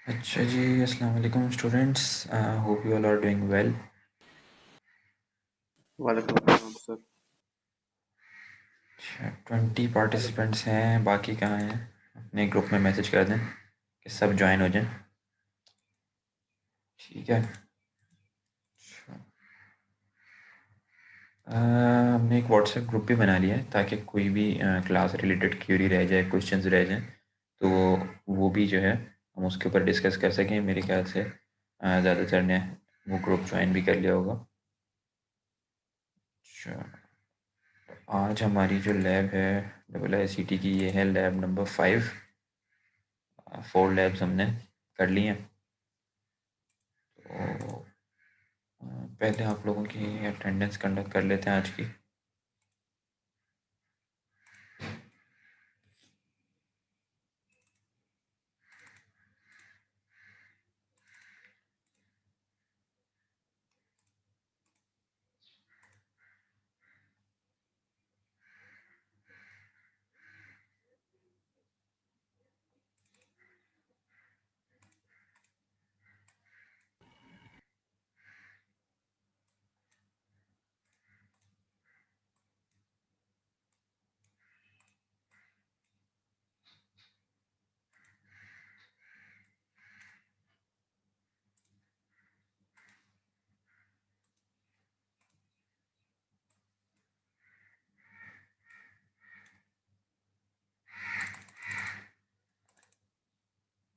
अच्छा जी, अस्सलाम वालेकुम students, hope you all are doing well. वालेकुम अस्सलाम सर। 20 पार्टिसिपेंट्स हैं, बाकी कहाँ हैं? अपने ग्रुप में मैसेज कर दें कि सब ज्वाइन हो जाएं। ठीक है। अच्छा, हमने एक व्हाट्सएप ग्रुप भी बना लिया है ताकि कोई भी क्लास रिलेटेड क्यूरी रह जाए, क्वेश्चंस रह जाएं तो वो भी जो है हम उसके ऊपर डिस्कस कर सकें। मेरे ख्याल से ज़्यादातर ने वो ग्रुप ज्वाइन भी कर लिया होगा। अच्छा, आज हमारी जो लैब है IICT की, ये है लैब नंबर 5। 4 लैब्स हमने कर ली हैं। तो पहले आप लोगों की अटेंडेंस कंडक्ट कर लेते हैं आज की।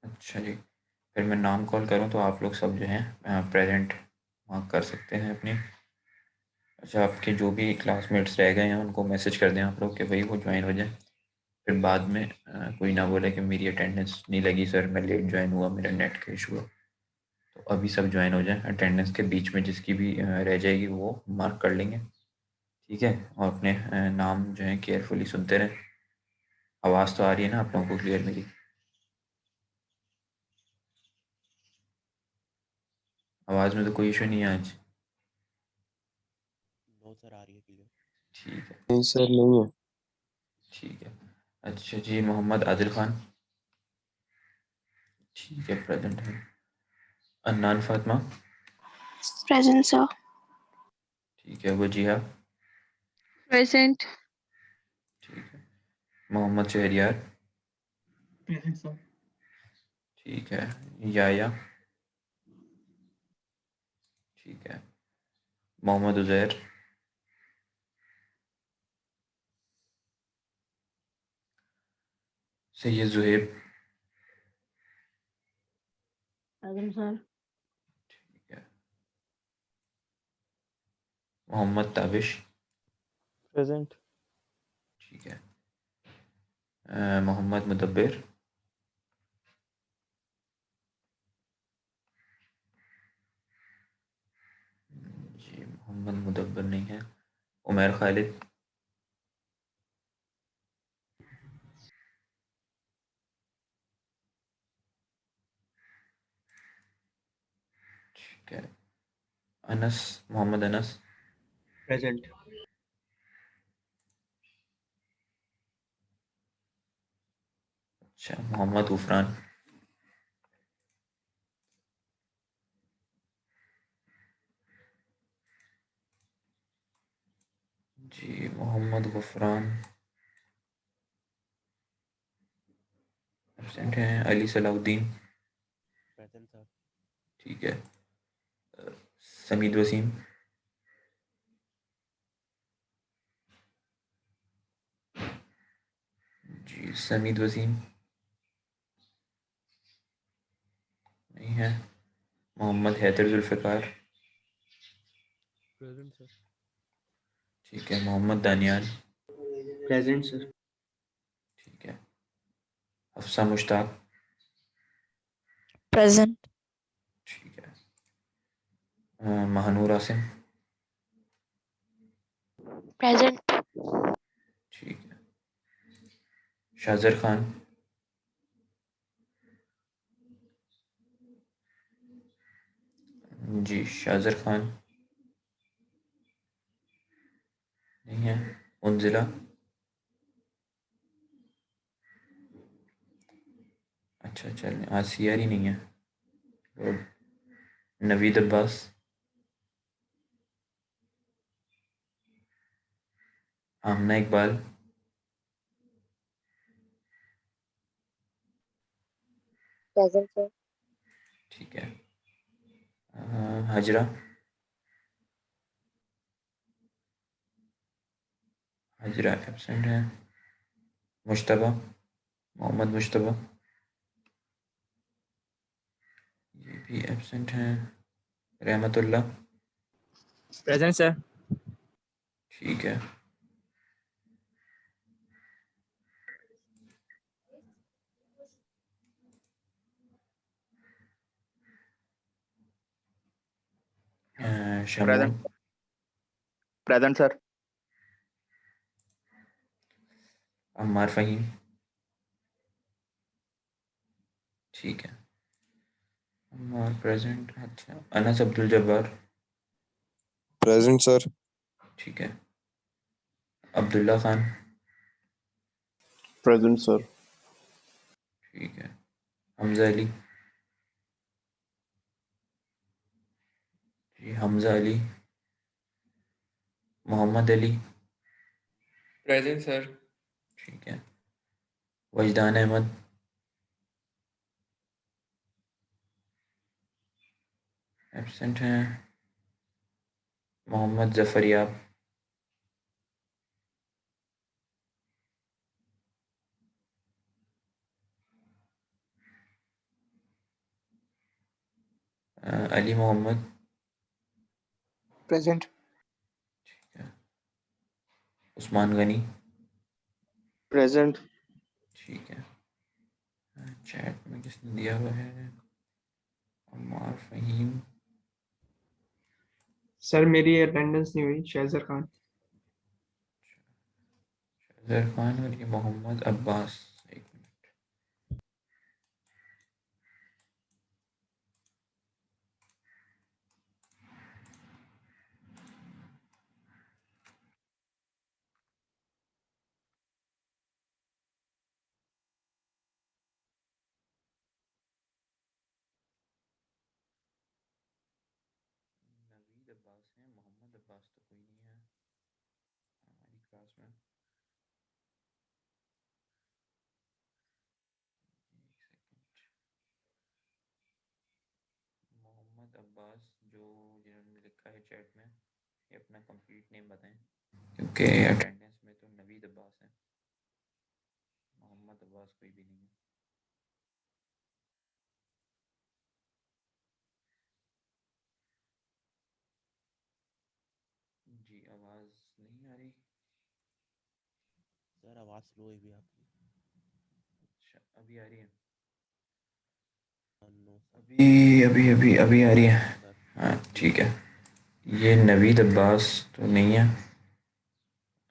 अच्छा जी, फिर मैं नाम कॉल करूं तो आप लोग सब जो हैं प्रेजेंट मार्क कर सकते हैं अपनी। अच्छा, आपके जो भी क्लासमेट्स रह गए हैं उनको मैसेज कर दें आप लोग कि भाई वो ज्वाइन हो जाए। फिर बाद में कोई ना बोले कि मेरी अटेंडेंस नहीं लगी सर, मैं लेट ज्वाइन हुआ, मेरा नेट का इशू है। तो अभी सब ज्वाइन हो जाएं। अटेंडेंस के बीच में जिसकी भी रह जाएगी वो मार्क कर लेंगे, ठीक है। और अपने नाम जो है केयरफुली सुनते रहें। आवाज़ तो आ रही है ना आप लोगों को क्लियर मेरी? आवाज़ में तो कोई इशू नहीं है आज? नो सर, आ रही है क्लियर। ठीक है, नहीं सर, नहीं है। ठीक है। अच्छा जी, मोहम्मद आदिल खान, ठीक है, प्रेजेंट है। Annan Fatima, Present, sir. ठीक है। वजीहा, Present. ठीक है। Mohammed Shahriyar, present sir. ठीक है। याया, ठीक है। Mohammed Uzair, Syed Zuhaib, present sir. ठीक है। मोहम्मद ताबिश, प्रेजेंट। ठीक है। मोहम्मद मुदब्बिर, जी मोहम्मद मुदब्बिर नहीं है। उमैर खालिद, ठीक है। अनस, मोहम्मद अनस, प्रेजेंट। अच्छा। मोहम्मद उफरान, जी मोहम्मद गुफरान एब्सेंट हैं। Ali Salahuddin, present sir. ठीक है। समीद वसीम, जी समीद वसीम नहीं है। Mohammed Haider Zulfiqar, present sir. ठीक है। Mohammed Daniyal, present sir. ठीक है। हफ्सा मुश्ताक, Present. ठीक है। महानूर आसिम, Present. ठीक है। शाहजर खान, जी शाहजर खान नहीं है। उनजिला, अच्छा चल आज सीआर ही नहीं है। गुड। नवीद अब्बास, आमना इकबाल, Present, sir. ठीक है। हजरा, हजरा एब्सेंट है। मुश्तबा, मोहम्मद मुश्तबा, ये भी एब्सेंट हैं। रहमतुल्लाह, प्रेजेंट सर। ठीक है। Shamoon, present present sir. Ammar Faheem, ठीक है। अम्मार प्रेजेंट। अच्छा अनस अब्दुल जब्बार, प्रेजेंट सर। ठीक है। Abdullah Khan, present sir. ठीक है। हमजा अली, जी हमजा अली। Mohammad Ali, present sir. ठीक है। वजदान अहमद, एब्सेंट हैं। मोहम्मद जफरियाब, अली मोहम्मद, प्रेजेंट। ठीक है। उस्मान गनी, प्रेजेंट। ठीक है। चैट में किसने दिया हुआ है? अम्मार फ़हीम, सर मेरी अटेंडेंस नहीं हुई। शहजर खान। शहज़र खान और ये मोहम्मद अब्बास। एक मिनट। नवीद अब्बास है, मोहम्मद अब्बास तो कोई नहीं है हमारी क्लास में। एक सेकंड। मोहम्मद अब्बास जो जिन्होंने लिखा है चैट में, ये अपना कंप्लीट नेम बताएं, क्योंकि अटेंडेंस में तो नवीद अब्बास है, मोहम्मद अब्बास कोई भी नहीं है। जी आवाज़ नहीं आ रही। सर आवाज़ स्लो हुई भी आपकी। अच्छा अभी आ रही है। No sir. अभी आ रही है। हाँ सर। हाँ ठीक है। ये नवीद अब्बास तो नहीं है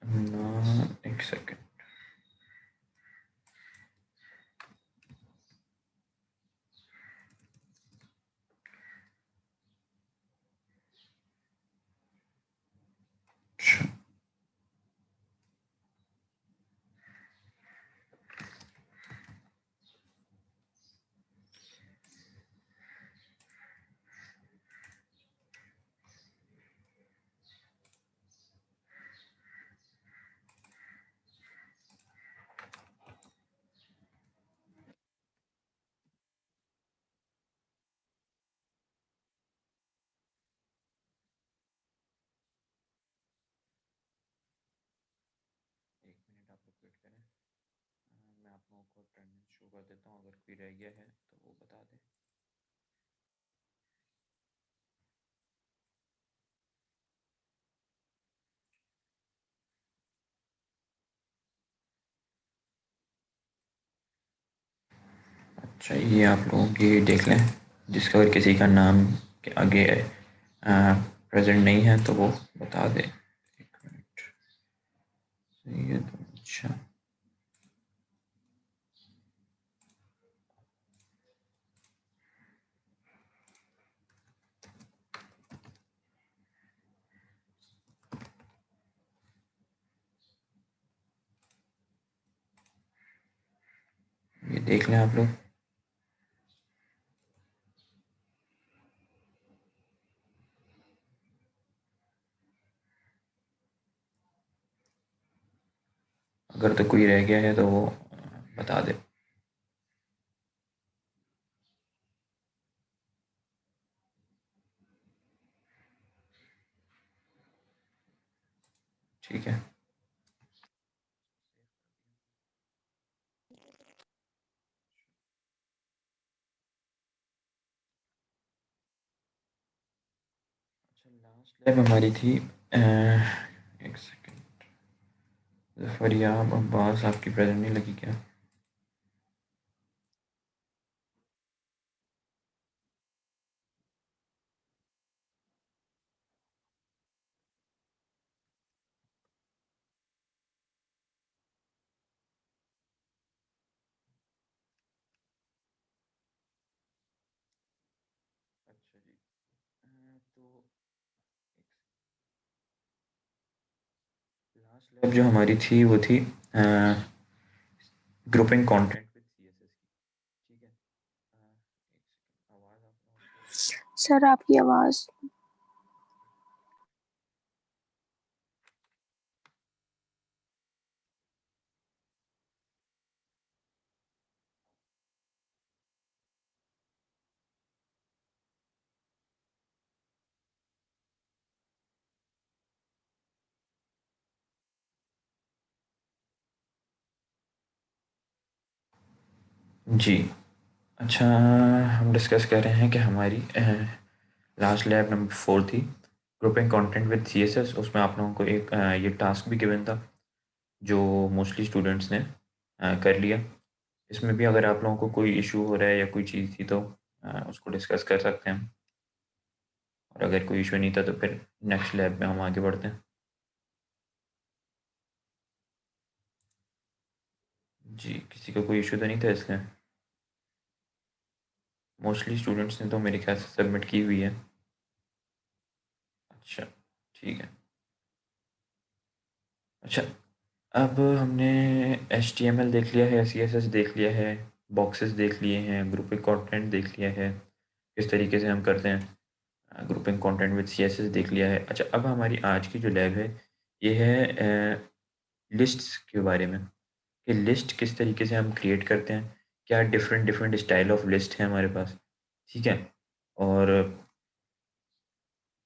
ना। एक सेकंड। अच्छा, एक मिनट आप लोग वेट करें। मैं आप लोगों को अटेंडेंस शो कर देता हूँ, अगर कोई रह गया है तो वो बता दें। अच्छा ये आप लोगों की देख लें, जिसका अगर किसी का नाम के आगे प्रेजेंट नहीं है तो वो बता दें। एक मिनट। सही है तो अच्छा। ये देख लें आप लोग। अगर तो कोई रह गया है तो वो बता दे। ठीक है। अच्छा लास्ट लैब हमारी थी एक सेकंड। जफरियाब अब्बास आपकी प्रेजेंट नहीं लगी क्या? अच्छा जी। तो लास्ट लैब जो हमारी थी वो थी ग्रुपिंग कंटेंट विद सीएसएस की। ठीक है। एक सेकंड आवाज़ आप लोगों को। सर आपकी आवाज जी अच्छा, हम डिस्कस कर रहे हैं कि हमारी लास्ट लैब नंबर 4 थी ग्रुपिंग कंटेंट विद सीएसएस। उसमें आप लोगों को एक ये टास्क भी गिवन था जो मोस्टली स्टूडेंट्स ने कर लिया। इसमें भी अगर आप लोगों को कोई इशू हो रहा है या कोई चीज़ थी तो उसको डिस्कस कर सकते हैं हम। और अगर कोई इशू नहीं था तो फिर नेक्स्ट लैब में हम आगे बढ़ते हैं। जी, किसी को कोई इशू तो नहीं था इसलिए? मोस्टली स्टूडेंट्स ने तो मेरे ख्याल से सबमिट की हुई है। अच्छा, ठीक है। अच्छा, अब हमने HTML देख लिया है, CSS देख लिया है, बॉक्सेस देख लिए हैं, ग्रुपिंग कंटेंट देख लिया है, किस तरीके से हम करते हैं ग्रुपिंग कंटेंट विद CSS देख लिया है। अच्छा, अब हमारी आज की जो लैब है ये है लिस्ट्स के बारे में, कि लिस्ट किस तरीके से हम क्रिएट करते हैं, क्या different different style of list है हमारे पास, ठीक है, और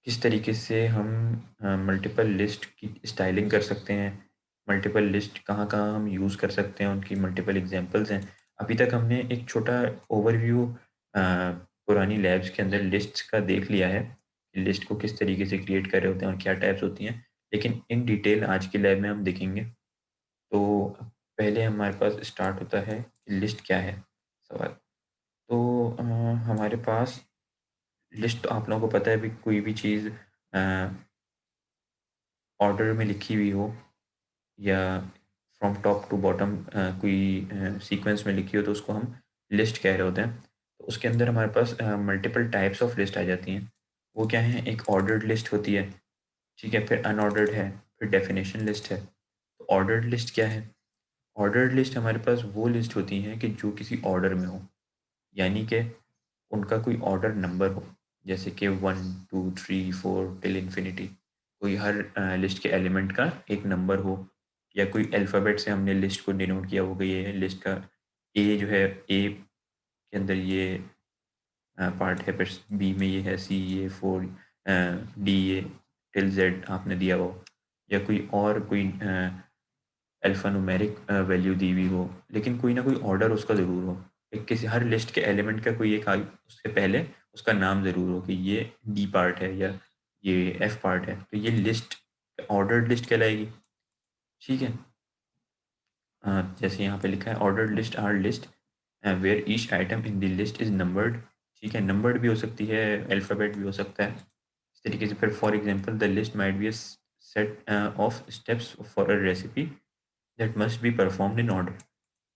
किस तरीके से हम मल्टीपल लिस्ट की स्टाइलिंग कर सकते हैं, मल्टीपल लिस्ट कहाँ-कहाँ हम यूज़ कर सकते हैं, उनकी मल्टीपल एग्जांपल्स हैं। अभी तक हमने एक छोटा ओवरव्यू पुरानी लैब्स के अंदर लिस्ट्स का देख लिया है, लिस्ट को किस तरीके से क्रिएट कर रहे होते हैं और क्या टाइप्स होती हैं, लेकिन इन डिटेल आज की लैब में हम देखेंगे। तो पहले हमारे पास स्टार्ट होता है कि लिस्ट क्या है सवाल। तो हमारे पास लिस्ट, तो आप लोगों को पता है भी, कोई भी चीज़ ऑर्डर में लिखी हुई हो या फ्रॉम टॉप टू बॉटम कोई सीक्वेंस में लिखी हो तो उसको हम लिस्ट कह रहे होते हैं। तो उसके अंदर हमारे पास मल्टीपल टाइप्स ऑफ लिस्ट आ जाती हैं। वो क्या है, एक ऑर्डर्ड लिस्ट होती है, ठीक है, फिर अनऑर्डर्ड है, फिर डेफिनेशन लिस्ट है। तो ऑर्डर्ड लिस्ट क्या है? ऑर्डर्ड लिस्ट हमारे पास वो लिस्ट होती हैं कि जो किसी ऑर्डर में हो, यानी कि उनका कोई ऑर्डर नंबर हो, जैसे कि 1 2 3 4 टिल इन्फिनिटी। कोई हर लिस्ट के एलिमेंट का एक नंबर हो, या कोई अल्फ़ाबेट से हमने लिस्ट को डिनोट किया हो कि ये लिस्ट का ए जो है, ए के अंदर ये पार्ट है, फिर बी में ये है, सी ये, 4 डी ये, टिल जेड आपने दिया हो, या कोई और कोई अल्फ़ा न्यूमेरिक वैल्यू दी हुई हो, लेकिन कोई ना कोई ऑर्डर उसका ज़रूर हो। एक किसी हर लिस्ट के एलिमेंट का कोई एक उससे पहले उसका नाम ज़रूर हो कि ये डी पार्ट है या ये एफ पार्ट है, तो ये लिस्ट ऑर्डर्ड लिस्ट कहलाएगी, ठीक है। जैसे यहाँ पे लिखा है, ordered list are list where each item in the list is numbered, ठीक है, नंबर्ड भी हो सकती है, अल्फ़ाबेट भी हो सकता है, इस तरीके से। फिर for example the list might be a set of steps for a recipe that must be performed in order,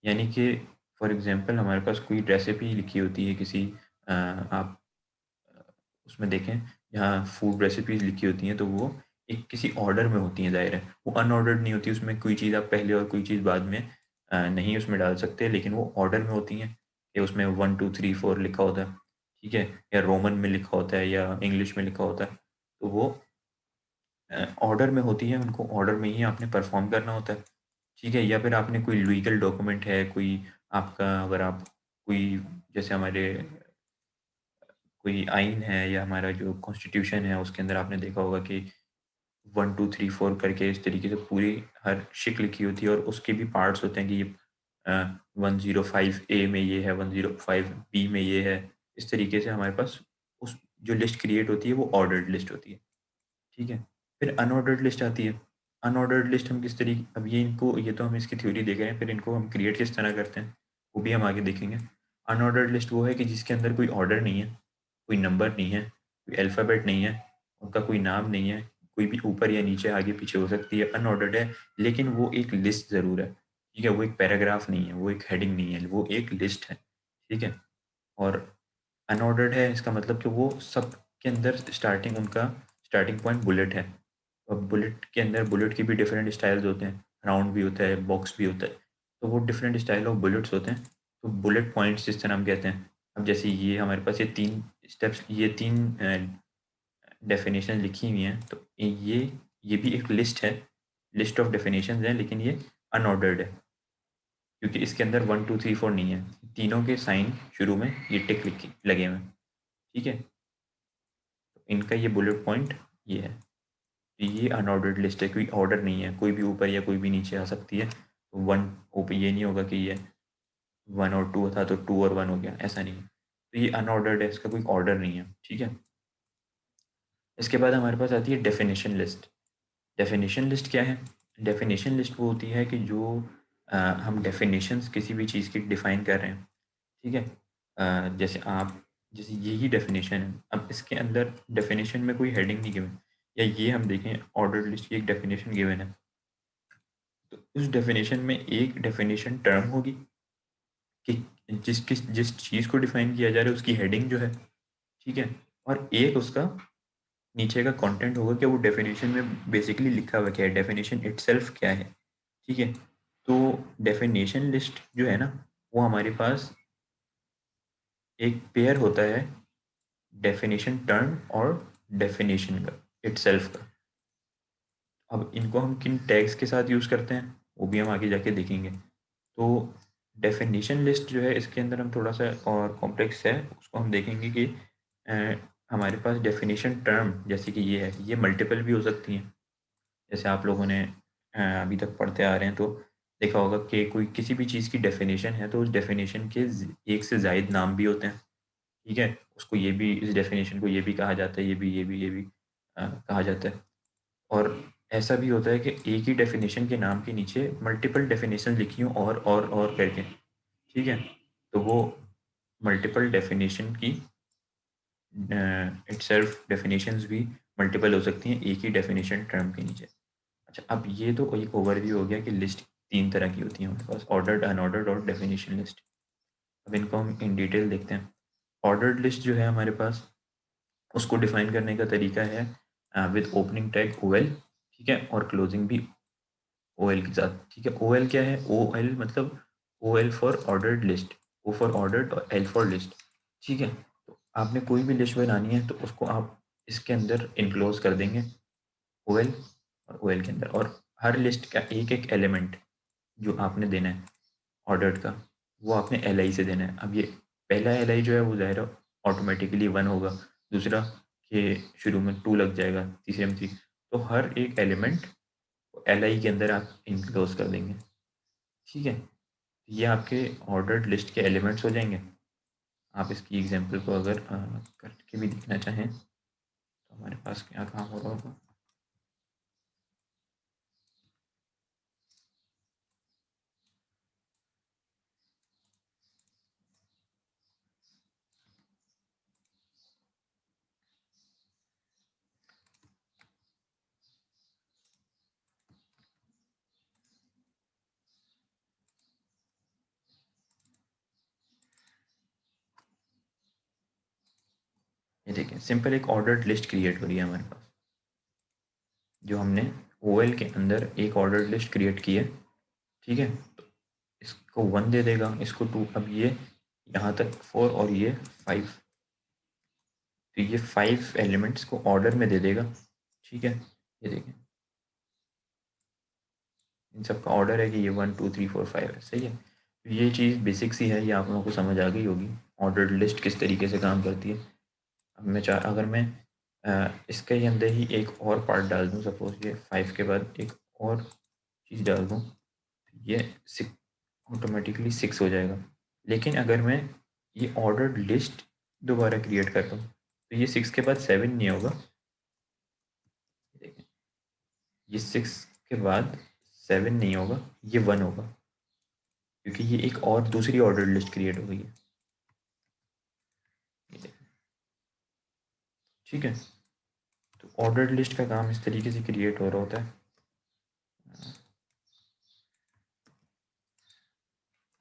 यानी कि फॉर एग्जांपल हमारे पास कोई रेसिपी लिखी होती है किसी आप उसमें देखें, जहाँ फूड रेसिपीज़ लिखी होती हैं तो वो एक किसी ऑर्डर में होती हैं, ज़ाहिर है। वो अनऑर्डर्ड नहीं होती, उसमें कोई चीज़ आप पहले और कोई चीज़ बाद में नहीं उसमें डाल सकते, लेकिन वो ऑर्डर में होती हैं कि उसमें 1 2 3 4 लिखा होता है, ठीक है? या रोमन में लिखा होता है या इंग्लिश में लिखा होता है। तो वो ऑर्डर में होती है, उनको ऑर्डर में ही आपने परफ़ॉर्म करना होता है, ठीक है? या फिर आपने कोई लीगल डॉक्यूमेंट है, कोई आपका, अगर आप कोई, जैसे हमारे कोई आइन है या हमारा जो कॉन्स्टिट्यूशन है, उसके अंदर आपने देखा होगा कि 1 2 3 4 करके इस तरीके से पूरी हर शिक लिखी होती है, और उसके भी पार्ट्स होते हैं कि ये 105 ए में ये है, 105 बी में ये है। इस तरीके से हमारे पास उस जो लिस्ट क्रिएट होती है वो ऑर्डर्ड लिस्ट होती है, ठीक है? फिर अनऑर्डर्ड लिस्ट आती है। अनऑर्डर्ड लिस्ट हम किस तरीके, अब ये तो हम इसकी थ्योरी देख रहे हैं, फिर इनको हम क्रिएट किस तरह करते हैं, वो भी हम आगे देखेंगे। अनऑर्डर्ड लिस्ट वो है कि जिसके अंदर कोई ऑर्डर नहीं है, कोई नंबर नहीं है, कोई अल्फ़ाबेट नहीं है, उनका कोई नाम नहीं है, कोई भी ऊपर या नीचे, आगे-पीछे हो सकती है, अनऑर्डर्ड है, लेकिन वो एक लिस्ट ज़रूर है, ठीक है? वो एक पैराग्राफ नहीं है, वो एक हेडिंग नहीं है, वो एक लिस्ट है, ठीक है? और अनऑर्डर्ड है, इसका मतलब कि वो सब के अंदर स्टार्टिंग, उनका स्टार्टिंग पॉइंट बुलेट है। अब बुलेट के अंदर, बुलेट के भी डिफरेंट स्टाइल्स होते हैं, राउंड भी होता है, बॉक्स भी होता है, तो वो डिफरेंट स्टाइल ऑफ बुलेट्स होते हैं। तो बुलेट पॉइंट्स जिस तरह हम कहते हैं। अब जैसे ये हमारे पास ये 3 स्टेप्स, ये 3 डेफिनेशन लिखी हुई हैं, तो ये भी एक लिस्ट है, लिस्ट ऑफ डेफिनेशंस हैं, लेकिन ये अनऑर्डर्ड है, क्योंकि इसके अंदर 1 2 3 4 नहीं है। तीनों के साइन शुरू में ये टिक लिखे लगे हुए हैं, ठीक है? तो इनका ये बुलेट पॉइंट ये है। तो ये अनऑर्डर्ड लिस्ट है, कोई ऑर्डर नहीं है, कोई भी ऊपर या कोई भी नीचे आ सकती है। तो 1 ऊपर, ये नहीं होगा कि ये 1 और 2 था तो 2 और 1 हो गया, ऐसा नहीं है। तो ये अनऑर्डर्ड है, इसका कोई ऑर्डर नहीं है, ठीक है? इसके बाद हमारे पास आती है डेफिनेशन लिस्ट। डेफिनेशन लिस्ट क्या है? डेफिनेशन लिस्ट वो होती है कि जो हम डेफिनेशंस किसी भी चीज़ की डिफ़ाइन कर रहे हैं, ठीक है? जैसे आप जैसे यही डेफिनेशन है, अब इसके अंदर डेफिनेशन में कोई हेडिंग नहीं गिवन, या ये हम देखें ऑर्डर्ड लिस्ट की एक डेफिनेशन गिवन है, तो उस डेफिनेशन में एक डेफिनेशन टर्म होगी कि जिस चीज़ को डिफाइन किया जा रहा है उसकी हेडिंग जो है, ठीक है, और एक उसका नीचे का कंटेंट होगा कि वो डेफिनेशन में बेसिकली लिखा हुआ क्या है, डेफिनेशन इटसेल्फ क्या है, ठीक है। तो डेफिनेशन लिस्ट जो है ना, वो हमारे पास एक पेयर होता है डेफिनेशन टर्म और डेफिनेशन का इटसेल्फ का। अब इनको हम किन टैग्स के साथ यूज़ करते हैं वो भी हम आगे जाके देखेंगे। तो डेफिनेशन लिस्ट जो है इसके अंदर हम थोड़ा सा और कॉम्प्लेक्स है, उसको हम देखेंगे कि हमारे पास डेफिनेशन टर्म जैसे कि ये है, ये मल्टीपल भी हो सकती हैं। जैसे आप लोगों ने अभी तक पढ़ते आ रहे हैं तो देखा होगा कि कोई किसी भी चीज़ की डेफिनेशन है तो उस डेफिनेशन के एक से ज़ायद नाम भी होते हैं, ठीक है। उसको ये भी, इस डेफिनेशन को ये भी कहा जाता है, ये भी कहा जाता है। और ऐसा भी होता है कि एक ही डेफिनेशन के नाम के नीचे मल्टीपल डेफिनेशन लिखी हों और करके, ठीक है। तो वो मल्टीपल डेफिनेशन की इटसेल्फ डेफिनेशंस भी मल्टीपल हो सकती हैं एक ही डेफिनेशन टर्म के नीचे। अच्छा, अब ये तो एक ओवरव्यू हो गया कि लिस्ट 3 तरह की होती है हमारे पास, ऑर्डर्ड, अनऑर्डर्ड और डेफिनेशन लिस्ट। अब इनको हम इन डिटेल देखते हैं। ऑर्डर्ड लिस्ट जो है हमारे पास, उसको डिफाइन करने का तरीका है विद ओपनिंग टैग OL, ठीक है, और क्लोजिंग भी OL के साथ, ठीक है। OL क्या है? OL मतलब OL for ordered list, O for ordered और L फॉर लिस्ट, ठीक है। तो आपने कोई भी लिस्ट बनानी है तो उसको आप इसके अंदर इनक्लोज कर देंगे OL और OL के अंदर, और हर लिस्ट का एक एक एलिमेंट जो आपने देना है ऑर्डर्ड का, वो आपने LI से देना है। अब ये पहला LI जो है वो ज़ाहिर है ऑटोमेटिकली 1 होगा, दूसरा के शुरू में 2 लग जाएगा, तीसरे में 3। तो हर एक एलिमेंट LI के अंदर आप इनक्लोज कर देंगे, ठीक है। ये आपके ऑर्डर्ड लिस्ट के एलिमेंट्स हो जाएंगे। आप इसकी एग्जांपल को अगर करके भी देखना चाहें तो हमारे पास क्या काम हो रहा होगा। ये देखें, सिंपल एक ऑर्डर्ड लिस्ट क्रिएट हो रही है हमारे पास, जो हमने OL के अंदर एक ऑर्डर्ड लिस्ट क्रिएट की है, ठीक है। तो इसको 1 दे देगा, इसको 2, अब ये यहाँ तक 4 और ये 5, तो ये 5 एलिमेंट्स को ऑर्डर में दे देगा, ठीक है। ये देखें, इन सब का ऑर्डर है कि ये 1 2 3 4 5 है, सही है। तो ये चीज़ बेसिक सी है, ये आप लोगों को समझ आ गई होगी ऑर्डर्ड लिस्ट किस तरीके से काम करती है। अब मैं अगर मैं इसके ही अंदर ही एक और पार्ट डाल दूँ, सपोज ये 5 के बाद एक और चीज़ डाल दूँ, ये 6 ऑटोमेटिकली 6 हो जाएगा। लेकिन अगर मैं ये ऑर्डर्ड लिस्ट दोबारा क्रिएट करता हूँ तो ये 6 के बाद 7 नहीं होगा, देखें, ये 6 के बाद 7 नहीं होगा, ये 1 होगा, क्योंकि ये एक और दूसरी ऑर्डर्ड लिस्ट क्रिएट हो गई है, ये देखें, ठीक है। तो ऑर्डर्ड लिस्ट का काम इस तरीके से क्रिएट हो रहा होता है।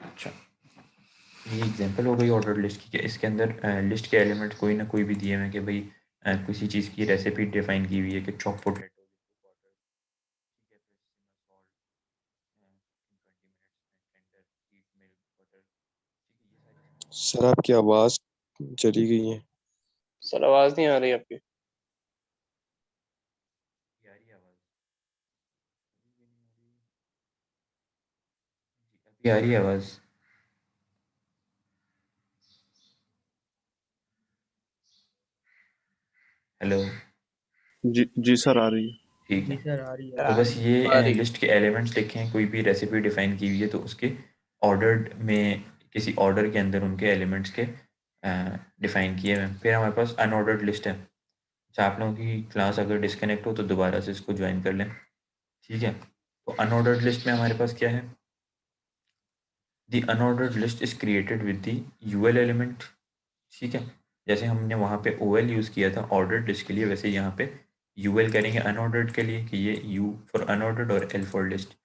अच्छा, ये एग्जांपल हो गई ऑर्डर्ड लिस्ट की, इसके अंदर लिस्ट के एलिमेंट कोई ना कोई भी दिए हुए हैं कि भाई किसी चीज़ की रेसिपी डिफाइन की हुई है कि चॉप पोटैटो, सर आपकी आवाज चली गई है। सर आवाज नहीं आ रही आपकी। अभी आ रही है आवाज़? हेलो, जी सर आ रही है। ठीक जी है। सर आ रही है। तो बस आ ये रही लिस्ट के एलिमेंट्स लिखे हैं, कोई भी रेसिपी डिफाइन की हुई है तो उसके ऑर्डर्ड में किसी ऑर्डर के अंदर उनके एलिमेंट्स के डिफाइन किए हुए हैं। फिर हमारे पास अनऑर्डर्ड लिस्ट है। अच्छा, आप लोगों की क्लास अगर डिस्कनेक्ट हो तो दोबारा से इसको ज्वाइन कर लें, ठीक है। तो अनऑर्डर्ड लिस्ट में हमारे पास क्या है? The unordered list is created with the UL element, ठीक है। जैसे हमने वहाँ पे OL यूज़ किया था ऑर्डर्ड लिस्ट के लिए, वैसे यहाँ पे UL करेंगे अनऑर्डर्ड के लिए कि ये U फॉर अनऑर्डर्ड और L फॉर लिस्ट।